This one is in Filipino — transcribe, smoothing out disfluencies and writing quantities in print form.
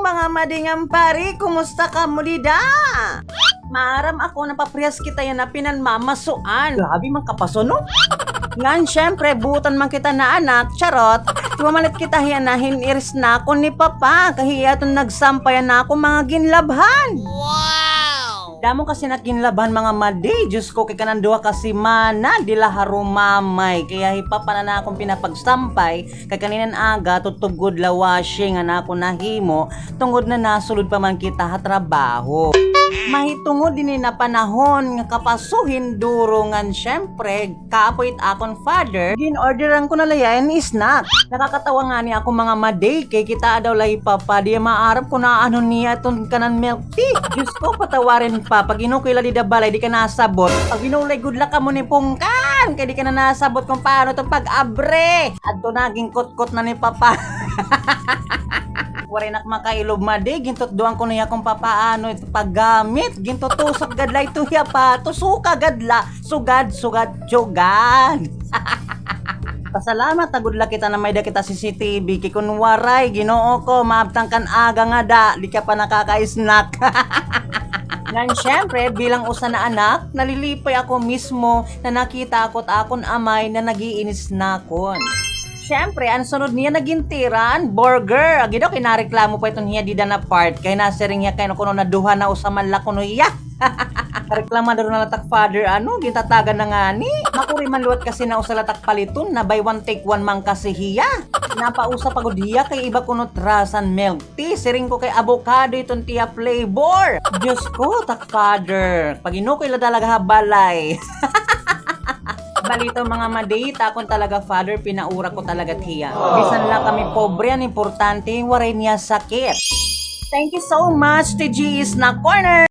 mga madingang pari, kumusta ka mulida? Maaram ako napapriyas kita yan na pinanmamasuan. Grabe man kapaso no? Ngan syempre, butan man kita na anak, charot. Tumalit kita hiyan na hiniris na ako ni Papa. Kahiya itong nagsampayan na ako mga ginlabhan. Damo kasi naginlaban mga madi. Diyos ko, kay kananduha kasi mana, dila harumamay. Kaya hipapa na akong pinapagsampay. Kay kaninan aga, tutugod la washing na ako nahimo. Tungod na nasulod pa man kita ha trabaho. Mahitungod din na panahon nga kapasuhin durungan syempre kapoy akon father ginorderan ko na layan ni snack. Nakakatawa nga ni ako mga maday kay kita daw lay papa di maarap ko na ano niya ton kanan milk tea. Diyos ko patawarin pa pag inukoy la di da balay di ka nasabot. Pag inulay good luck ka mo ni pungkan kay di ka na nasabot kung paano to pag-abre. Adto naging kot-kot na ni papa. Waray nak makailob madi, gintot duang ko niya kung papaano ito paggamit. Gintot tusok gadla ito hiya pa, tusuka gadla, sugad, jugad. Pasalamat, tagudla kita na may da kita CCTV. Kikun waray, ginoo ko, maabtang kan aga nga da, di ka pa nakaka-snack. Ngan syempre, bilang usa na anak, nalilipay ako mismo na nakita ako't akon amay na nagiinis na kon. Siyempre, ang sunod niya nagintiran, burger. Agido, kinareklamo pa itong hiya dida na part. Kaya nasiring niya kayo kuno na duha na usaman la kuno iya. Reklama daw na latak father, gintatagan na nga ni. Makuri man luwat kasi na usalatak paliton na buy one take one man kasi hiya. Napausa pagod hiya kay iba kuno trasan milk tea. Siring ko kay avocado itong tiya flavor. Diyos ko, tak father. Pag inukoy la talaga habalay. Balito mga madita kung talaga father, pinaura ko talaga tiya. Bisan lang kami pobre, ang importante, waray niya sakit. Thank you so much to G's na Corner!